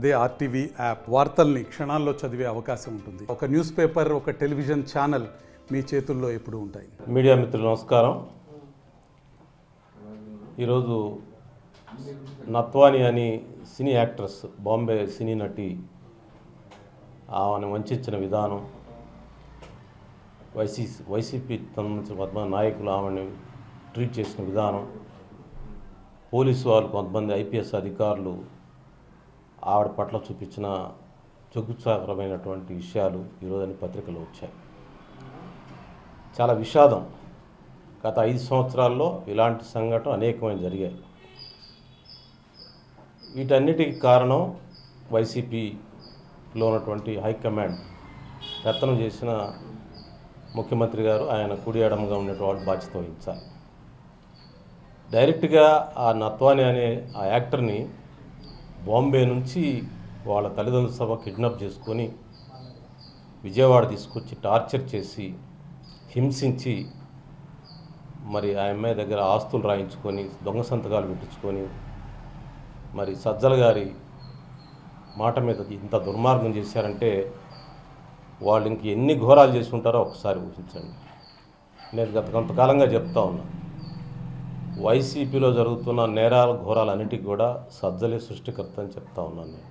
అదే RTV app వార్తల్ని క్షణాల్లో చదివే అవకాశం ఉంటుంది. ఒక న్యూస్ పేపర్, ఒక టెలివిజన్ ఛానల్ మీ చేతుల్లో ఎప్పుడూ ఉంటాయి. మీడియా మిత్రులు నమస్కారం. ఈరోజు నత్వాని అని సినీ యాక్ట్రెస్, బాంబే సినీ నటి, ఆమెను వంచిన విధానం, వైసీపీ కొంతమంది నాయకులు ఆమెను ట్రీట్ చేసిన విధానం, పోలీసు వాళ్ళు కొంతమంది ఐపీఎస్ అధికారులు ఆవిడ పట్ల చూపించిన జగుత్సాకరమైనటువంటి విషయాలు ఈరోజు అన్ని పత్రికలు వచ్చాయి. చాలా విషాదం. గత 5 సంవత్సరాల్లో ఇలాంటి సంఘటనలు అనేకమైన జరిగాయి. వీటన్నిటికి కారణం వైసీపీలో ఉన్నటువంటి హైకమాండ్ పెత్తనం చేసిన ముఖ్యమంత్రి గారు, ఆయన కుడి ఎడమగా ఉండేటువంటి బాధ్యత వహించాలి. డైరెక్ట్గా ఆ నత్వాని అనే ఆ యాక్టర్ని బాంబే నుంచి వాళ్ళ తల్లిదండ్రుల సభ కిడ్నాప్ చేసుకొని విజయవాడ తీసుకొచ్చి టార్చర్ చేసి హింసించి, మరి ఆ అమ్మాయి దగ్గర ఆస్తులు రాయించుకొని దొంగ సంతకాలు పెట్టించుకొని, మరి సజ్జల గారి మాట మీద ఇంత దుర్మార్గం చేశారంటే వాళ్ళు ఇంక ఎన్ని ఘోరాలు చేసి ఉంటారో ఒకసారి ఊహించండి. నేను గత కొంతకాలంగా చెప్తా ఉన్నా, వైసీపీలో జరుగుతున్న నేరాల ఘోరాలన్నిటికీ కూడా సజ్జలే సృష్టికర్త అని చెప్తా ఉన్నాను నేను.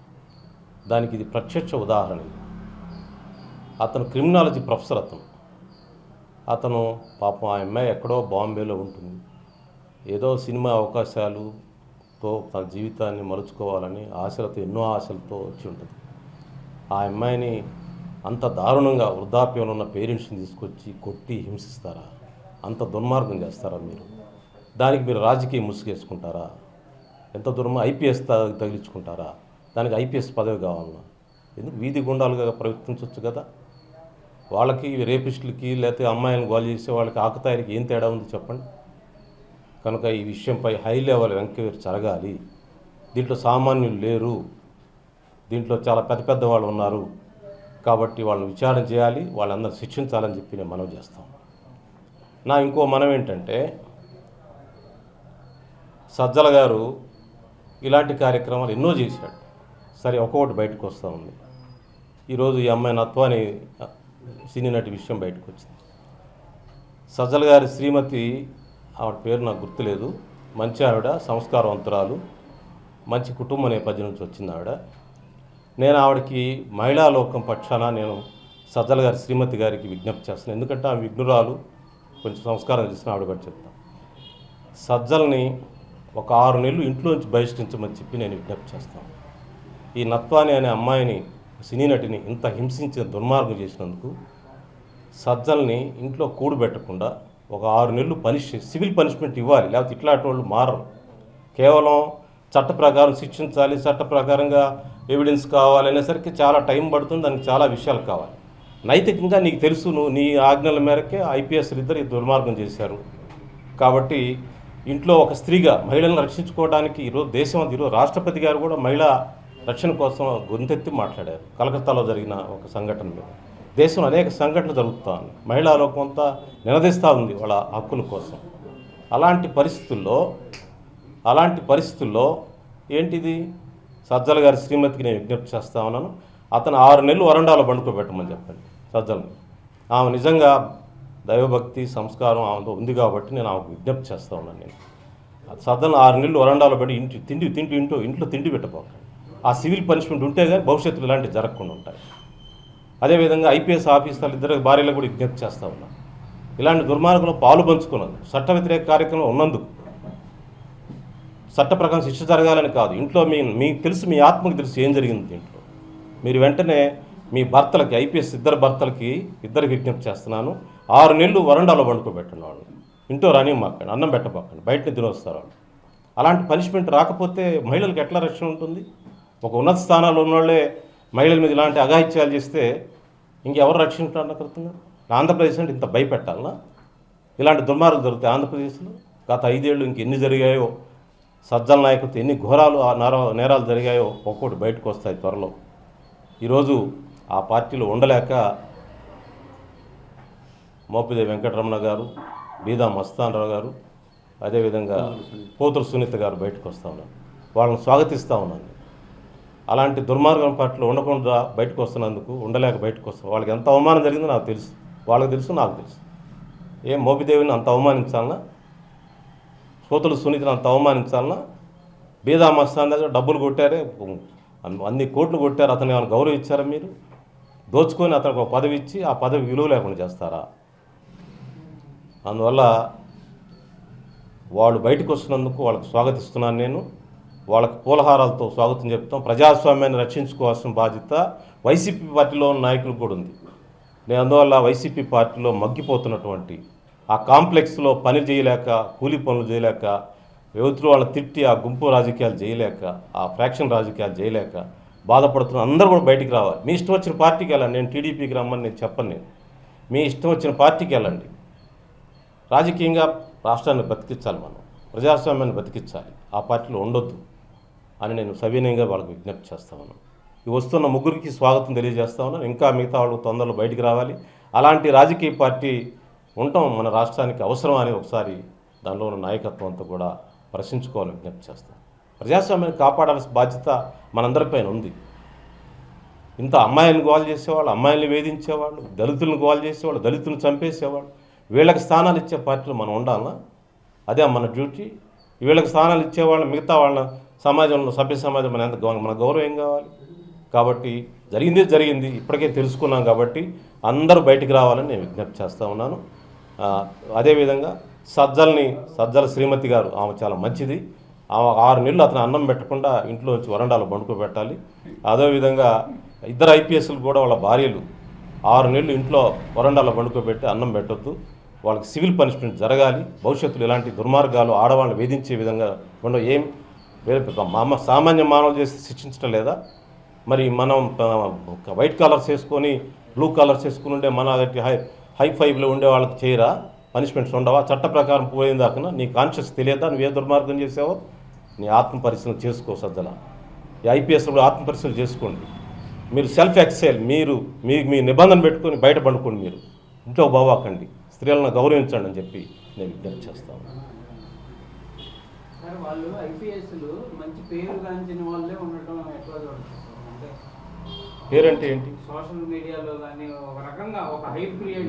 దానికి ఇది ప్రత్యక్ష ఉదాహరణ. అతను క్రిమినాలజీ ప్రొఫెసర్. అతను పాపం ఆ అమ్మాయి ఎక్కడో బాంబేలో ఉంటుంది, ఏదో సినిమా అవకాశాలతో తన జీవితాన్ని మలుచుకోవాలని ఆశలతో, ఎన్నో ఆశలతో వచ్చి ఉంటుంది. ఆ అమ్మాయిని అంత దారుణంగా వృద్ధాప్యంలో ఉన్న పేరెంట్స్ని తీసుకొచ్చి కొట్టి హింసిస్తారా? అంత దుర్మార్గం చేస్తారా మీరు? దానికి మీరు రాజకీయ ముసుగేసుకుంటారా? ఎంత దూరమో ఐపీఎస్ తగిలించుకుంటారా? దానికి ఐపీఎస్ పదవి కావాలన్నా? ఎందుకు వీధి గుండాలుగా ప్రవర్తించవచ్చు కదా? వాళ్ళకి, రేపిస్టులకి, లేకపోతే అమ్మాయిలను గోల్ చేసే వాళ్ళకి ఆకతాయిలకి ఏం తేడా ఉంది చెప్పండి. కనుక ఈ విషయంపై హై లెవెల్ ఎంక్వైరీ జరగాలి. దీంట్లో సామాన్యులు లేరు, దీంట్లో చాలా పెద్ద పెద్ద వాళ్ళు ఉన్నారు కాబట్టి వాళ్ళని విచారణ చేయాలి, వాళ్ళందరూ శిక్షించాలని చెప్పి నేను మనవి చేస్తాం. నా ఇంకో మనం ఏంటంటే, సజ్జల గారు ఇలాంటి కార్యక్రమాలు ఎన్నో చేశాడు. సరే, ఒక్కొక్కటి బయటకు వస్తూ ఉంది. ఈరోజు ఈ అమ్మాయి నత్వాని సినీ నటి విషయం బయటకు వచ్చింది. సజ్జల గారి శ్రీమతి, ఆవిడ పేరు నాకు గుర్తులేదు, మంచి ఆవిడ, సంస్కారవంతురాలు, మంచి కుటుంబ నేపథ్యం నుంచి వచ్చింది ఆవిడ. నేను ఆవిడకి మహిళా లోకం పక్షాన నేను సజ్జల గారి శ్రీమతి గారికి విజ్ఞప్తి చేస్తాను. ఎందుకంటే ఆమె విఘ్నురాలు, కొంచెం సంస్కారం చేసిన ఆవిడ కూడా చెప్తాను. సజ్జల్ని ఒక 6 నెలలు ఇంట్లో నుంచి బహిష్కరించమని చెప్పి నేను విజ్ఞప్తి చేస్తాను. ఈ నత్వాని అనే అమ్మాయిని, సినీ నటిని ఇంత హింసించిన దుర్మార్గం చేసినందుకు సజ్జల్ని ఇంట్లో కూడబెట్టకుండా ఒక 6 నెలలు సివిల్ పనిష్మెంట్ ఇవ్వాలి. లేకపోతే ఇట్లాంటి వాళ్ళు మారరు. కేవలం చట్ట ప్రకారం శిక్షించాలి, చట్ట ప్రకారంగా ఎవిడెన్స్ కావాలి అనేసరికి చాలా టైం పడుతుంది, దానికి చాలా విషయాలు కావాలి. నైతికంగా నీకు తెలుసు, నువ్వు నీ ఆజ్ఞల మేరకే ఐపీఎస్లు ఇద్దరు ఈ దుర్మార్గం చేశారు. కాబట్టి ఇంట్లో ఒక స్త్రీగా మహిళలను రక్షించుకోవడానికి ఈరోజు దేశం అంతా, ఈరోజు రాష్ట్రపతి గారు కూడా మహిళా రక్షణ కోసం గొంతెత్తి మాట్లాడారు. కలకత్తాలో జరిగిన ఒక సంఘటన మీద దేశంలో అనేక సంఘటనలు జరుగుతూ ఉన్నాయి. మహిళా లోకం అంతా నినదిస్తూ ఉంది వాళ్ళ హక్కుల కోసం. అలాంటి పరిస్థితుల్లో ఏంటిది? సజ్జల గారి శ్రీమతికి నేను విజ్ఞప్తి చేస్తా ఉన్నాను, అతను 6 నెలలు వరండాలో బండుకోబెట్టమని చెప్పండి సజ్జలని. ఆమె నిజంగా దైవభక్తి, సంస్కారం ఆమెతో ఉంది కాబట్టి నేను ఆమెకు విజ్ఞప్తి చేస్తూ ఉన్నాను. నేను సజ్జలను 6 నెలలు వరండాలో పెట్టి ఇంట్లో తిండి పెట్టబోకండి. ఆ సివిల్ పనిష్మెంట్ ఉంటే కానీ భవిష్యత్తులో ఇలాంటివి జరగకుండా ఉంటాయి. అదేవిధంగా ఐపీఎస్ ఆఫీసర్లు ఇద్దరు భార్యలకు కూడా విజ్ఞప్తి చేస్తూ ఉన్నాను, ఇలాంటి దుర్మార్గంలో పాలు పంచుకున్నందుకు, చట్ట వ్యతిరేక కార్యక్రమం ఉన్నందుకు చట్ట ప్రకారం శిక్ష జరగాలని కాదు. ఇంట్లో మీకు తెలుసు, మీ ఆత్మకు తెలుసు ఏం జరిగింది దీంట్లో. మీరు వెంటనే మీ భర్తలకి, ఐపీఎస్ ఇద్దరికి విజ్ఞప్తి చేస్తున్నాను, 6 నెలలు వరండాలో వండుకోబెట్టండి. వాళ్ళు ఇంట్లో రానివ్వకండి, అన్నం పెట్టబోకండి, బయటనే తినొస్తారు వాళ్ళు. అలాంటి పనిష్మెంట్ రాకపోతే మహిళలకు ఎట్లా రక్షణ ఉంటుంది? ఒక ఉన్నత స్థానాల్లో ఉన్నవాళ్ళే మహిళల మీద ఇలాంటి అఘాయిత్యాలు చేస్తే ఇంకెవరు రక్షించాలన్న కృతంగా? ఆంధ్రప్రదేశ్ అంటే ఇంత భయపెట్టాలన్నా? ఇలాంటి దుర్మార్గాలు జరుగుతాయి ఆంధ్రప్రదేశ్లో. గత 5 ఏళ్ళు ఇంకెన్ని జరిగాయో, సజ్జల నాయకులతో ఎన్ని ఘోరాలు, నేరాలు జరిగాయో ఒక్కొక్కటి బయటకు వస్తాయి త్వరలో. ఈరోజు ఆ పార్టీలో ఉండలేక మోపిదేవి వెంకటరమణ గారు, బీదా మస్తానరావు గారు, అదేవిధంగా పోతురు సునీత గారు బయటకు వస్తూ ఉన్నారు. వాళ్ళని స్వాగతిస్తూ ఉన్నాను. అలాంటి దుర్మార్గం పట్ల ఉండకుండా బయటకు వస్తున్నందుకు ఉండలేక బయటకు వస్తాను. వాళ్ళకి ఎంత అవమానం జరిగిందో నాకు తెలుసు, వాళ్ళకి తెలుసు, నాకు తెలుసు. ఏం మోపిదేవిని అంత అవమానించాలన్నా, సోతులు సునీతిని అంత అవమానించాలన్నా? బీదా మస్తాన్ దగ్గర డబ్బులు కొట్టారే, అన్ని కోట్లు కొట్టారు, అతను ఏమైనా గౌరవం ఇచ్చారా మీరు? దోచుకొని అతనికి ఒక పదవి ఇచ్చి ఆ పదవి విలువ లేకుండా చేస్తారా? అందువల్ల వాళ్ళు బయటకు వస్తున్నందుకు వాళ్ళకి స్వాగతిస్తున్నాను. నేను వాళ్ళకి పూలహారాలతో స్వాగతం చెప్తాం. ప్రజాస్వామ్యాన్ని రక్షించుకోవాల్సిన బాధ్యత వైసీపీ పార్టీలో ఉన్న నాయకులకు కూడా ఉంది. నేను అందువల్ల వైసీపీ పార్టీలో మగ్గిపోతున్నటువంటి ఆ కాంప్లెక్స్లో పని చేయలేక, కూలీ పనులు చేయలేక, యువతులు వాళ్ళని తిట్టి ఆ గుంపు రాజకీయాలు చేయలేక, ఆ ఫ్రాక్షన్ రాజకీయాలు చేయలేక బాధపడుతున్న అందరూ కూడా బయటికి రావాలి. మీ ఇష్టం వచ్చిన పార్టీకి వెళ్ళండి. నేను టీడీపీకి రమ్మని నేను చెప్పను. నేను మీ ఇష్టం వచ్చిన పార్టీకి వెళ్ళండి. రాజకీయంగా రాష్ట్రాన్ని బతికించాలి, మనం ప్రజాస్వామ్యాన్ని బతికించాలి. ఆ పార్టీలో ఉండొద్దు అని నేను సవినయంగా వాళ్ళకి విజ్ఞప్తి చేస్తా ఉన్నాను. ఈ వస్తున్న ముగ్గురికి స్వాగతం తెలియజేస్తా ఉన్నాను. ఇంకా మిగతా వాళ్ళు తొందరలో బయటికి రావాలి. అలాంటి రాజకీయ పార్టీ ఉండటం మన రాష్ట్రానికి అవసరం అని ఒకసారి దానిలో ఉన్న నాయకత్వం అంతా కూడా ప్రశ్నించుకోవాలని విజ్ఞప్తి చేస్తాను. ప్రజాస్వామ్యాన్ని కాపాడాల్సిన బాధ్యత మనందరిపైన ఉంది. ఇంత అమ్మాయిలను గోల్ చేసేవాళ్ళు, అమ్మాయిల్ని వేధించేవాళ్ళు, దళితులను గోల్ చేసేవాళ్ళు, దళితులను చంపేసేవాళ్ళు, వీళ్ళకి స్థానాలు ఇచ్చే పార్టీలో మనం ఉండాలన్నా? అదే మన డ్యూటీ. వీళ్ళకి స్థానాలు ఇచ్చేవాళ్ళు మిగతా వాళ్ళ సమాజంలో, సభ్య సమాజం మన గౌరవం ఏం కావాలి? కాబట్టి జరిగింది ఇప్పటికే తెలుసుకున్నాం. కాబట్టి అందరూ బయటికి రావాలని నేను విజ్ఞప్తి చేస్తూ ఉన్నాను. అదేవిధంగా సజ్జల శ్రీమతి గారు, ఆమె చాలా మంచిది. ఆమె 6 నెలలు అతను అన్నం పెట్టకుండా ఇంట్లో వచ్చి వరండాలో బండుకోబెట్టాలి. అదేవిధంగా ఇద్దరు ఐపీఎస్లు కూడా వాళ్ళ భార్యలు 6 నెలలు ఇంట్లో వరండాలో బండుకోబెట్టి అన్నం పెట్టొద్దు. వాళ్ళకి సివిల్ పనిష్మెంట్ జరగాలి. భవిష్యత్తులో ఇలాంటి దుర్మార్గాలు ఆడవాళ్ళని వేధించే విధంగా ఉండవు. ఏం వేరే సామాన్య మానవులు చేసి శిక్షించడం లేదా? మరి మనం వైట్ కలర్స్ వేసుకొని బ్లూ కలర్స్ వేసుకుని ఉండే మన హై ఫైవ్లో ఉండే వాళ్ళకి చేయరా? పనిష్మెంట్స్ ఉండవా? చట్ట ప్రకారం పోయిన దాకా నీ కాన్షియస్ తెలియదా నువ్వు ఏ దుర్మార్గం చేసావో? నీ ఆత్మ పరిశీలన చేసుకో సజ్జల. ఈ ఐపీఎస్లో ఆత్మ పరిశీలన చేసుకోండి. మీరు సెల్ఫ్ ఎక్సైల్, మీ నిబంధన పెట్టుకొని బయట పండుకోండి. మీరు ఇంట్లో బావాకండి, స్త్రీలను గౌరవించండి అని చెప్పి నేను విజ్ఞప్తి చేస్తాను. సార్, వాళ్ళు ఐపీఎస్లు మంచి పేరు గాంచిన వాళ్ళే ఉండటం ఎట్లా చూడచ్చు? అంటే పేరంటే ఏంటి? సోషల్ మీడియాలో కానీ ఒక రకంగా ఒక హైప్ క్రియేట్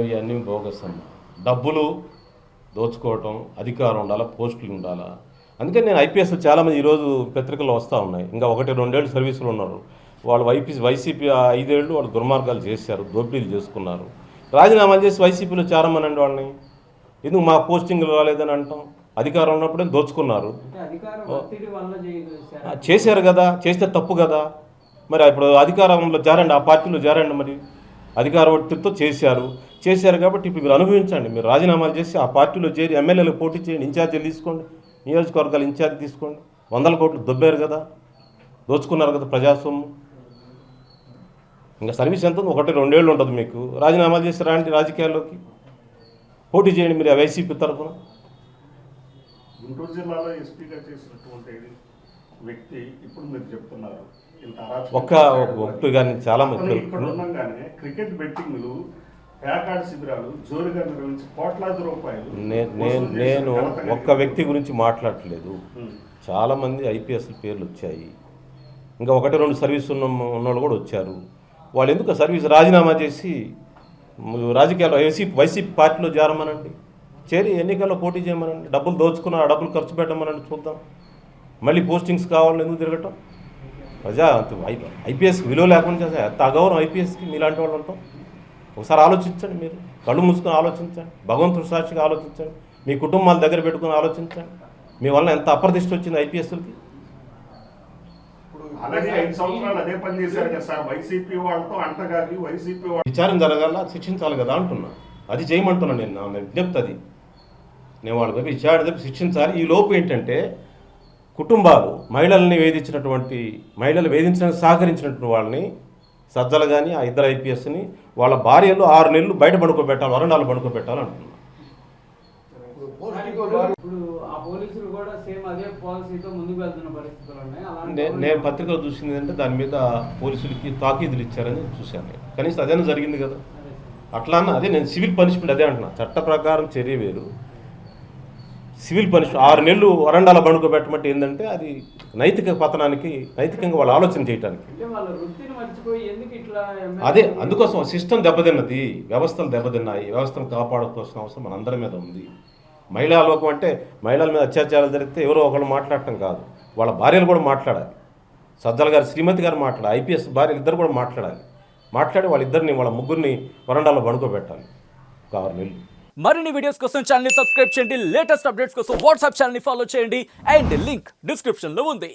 ఇవన్నీ బోగస్ అన్న. డబ్బులు దోచుకోవటం, అధికారం ఉండాలా, పోస్టులు ఉండాలా. అందుకని నేను ఐపీఎస్లు చాలామంది ఈరోజు పత్రికల్లో వస్తూ ఉన్నాయి. ఇంకా 1-2 ఏళ్ళు సర్వీసులు ఉన్నారు. వాళ్ళు వైసీపీ 5 ఏళ్ళు వాళ్ళు దుర్మార్గాలు చేశారు, దోపిడీలు చేసుకున్నారు. రాజీనామాలు చేసి వైసీపీలో చేరమనండి వాళ్ళని. ఎందుకు మా పోస్టింగ్లు రాలేదని అంటాం? అధికారం ఉన్నప్పుడే దోచుకున్నారు. చేశారు కదా, చేస్తే తప్పు కదా. మరి ఇప్పుడు అధికారంలో చేరండి, ఆ పార్టీలో చేరండి. మరి అధికార ఒత్తిడితో చేశారు కాబట్టి ఇప్పుడు మీరు అనుభవించండి. మీరు రాజీనామాలు చేసి ఆ పార్టీలో చేరి ఎమ్మెల్యేలకు పోటీ చేయండి, ఇన్ఛార్జీలు తీసుకోండి, నియోజకవర్గాలు ఇన్ఛార్జ్ తీసుకోండి. 100 కోట్లు దొబ్బారు కదా, దోచుకున్నారు కదా ప్రజాస్వామ్యం. ఇంకా సర్వీస్ ఎంత? 1-2 ఏళ్ళు ఉంటుంది మీకు. రాజీనామాలు చేసి రాండి, రాజకీయాల్లోకి పోటీ చేయండి మీరు వైసీపీ తరఫున. గుంటూరు జిల్లాలో ఎస్పీగా చేసినటువంటి వ్యక్తి ఇప్పుడు మీరు చెప్తున్నారు ఒక్క కానీ చాలా మంది ఇక్కడ ఉండగానే క్రికెట్ బెట్టింగ్లు, ప్యాకార్డ్ శిబిరాలు జోరుగా నిర్వహించి కోట్లాది రూపాయలు. నేను ఒక్క వ్యక్తి గురించి మాట్లాడట్లేదు. చాలామంది ఐపీఎస్ పేర్లు వచ్చాయి. ఇంకా 1-2 సర్వీస్ ఉన్నవాళ్ళు కూడా వచ్చారు. వాళ్ళు ఎందుకు సర్వీస్ రాజీనామా చేసి రాజకీయాల్లో వైసీపీ పార్టీలో చేరమనండి, చేరి ఎన్నికల్లో పోటీ చేయమనండి. డబ్బులు దోచుకున్న ఆ డబ్బులు ఖర్చు పెట్టమనండి, చూద్దాం. మళ్ళీ పోస్టింగ్స్ కావాలని ఎందుకు తిరగటం? ఐపీఎస్ విలువ లేకుండా చేస్తే ఎంత అగౌరవం ఐపీఎస్కి. మీలాంటి వాళ్ళు ఉంటాం. ఒకసారి ఆలోచించండి, మీరు కళ్ళు మూసుకొని ఆలోచించండి, భగవంతుడి సాక్షిగా ఆలోచించండి, మీ కుటుంబాల దగ్గర పెట్టుకుని ఆలోచించండి. మీ వల్ల ఎంత అప్రతిష్ట వచ్చింది ఐపీఎస్లకి. విచారం జరగాల, శిక్షించాలి కదా అంటున్నా. అది చేయమంటున్నా నేను. నా విజ్ఞప్తి అది. నేను వాళ్ళ దగ్గర విచారణ శిక్షించాలి. ఈ లోపు ఏంటంటే కుటుంబాలు మహిళల్ని మహిళలు వేధించడానికి సహకరించినటువంటి వాళ్ళని, సజ్జలు కానీ ఆ ఇద్దరు ఐపీఎస్ని వాళ్ళ భార్యలు 6 నెలలు బయట పడుకోబెట్టాలి, వరండాలు పడుకోబెట్టాలి అంటున్నా. నేను పత్రికలు చూసింది అంటే దాని మీద పోలీసులకి తాకీదులు ఇచ్చారని చూశాను. కనీసం అదేనా జరిగింది కదా. అట్లా అదే నేను సివిల్ పనిష్మెంట్ అదే అంటున్నా. చట్ట ప్రకారం చర్య వేరు, సివిల్ పనిష్ 6 నెలలు వరండాలో పండుకోబెట్టమంటే ఏంటంటే అది నైతిక పతనానికి, నైతికంగా వాళ్ళు ఆలోచన చేయడానికి. అంటే వాళ్ళ వృత్తిని మర్చిపోయి ఎందుకు ఇట్లా అదే అందుకోసం సిస్టమ్ దెబ్బతిన్నది, వ్యవస్థలు దెబ్బతిన్నాయి. వ్యవస్థను కాపాడుకోవాల్సిన అవసరం మనందరి మీద ఉంది. మహిళా లోకం అంటే మహిళల మీద అత్యాచారాలు జరిగితే ఎవరో ఒకళ్ళు మాట్లాడటం కాదు, వాళ్ళ భార్యలు కూడా మాట్లాడాలి. సజ్జల గారు, శ్రీమతి గారు మాట్లాడాలి, ఐపీఎస్ భార్యలు ఇద్దరు కూడా మాట్లాడాలి. మాట్లాడి వాళ్ళిద్దరిని, వాళ్ళ ముగ్గురిని వరండాలో పండుకోబెట్టాలి ఒక 6 నెలలు. మరిన్ని వీడియోస్ కోసం ఛానల్ ని సబ్స్క్రైబ్ చేయండి, లేటెస్ట్ అప్డేట్స్ కోసం వాట్సాప్ ఛానల్ ని ఫాలో చేయండి అండ్ లింక్ డిస్క్రిప్షన్ లో ఉంది.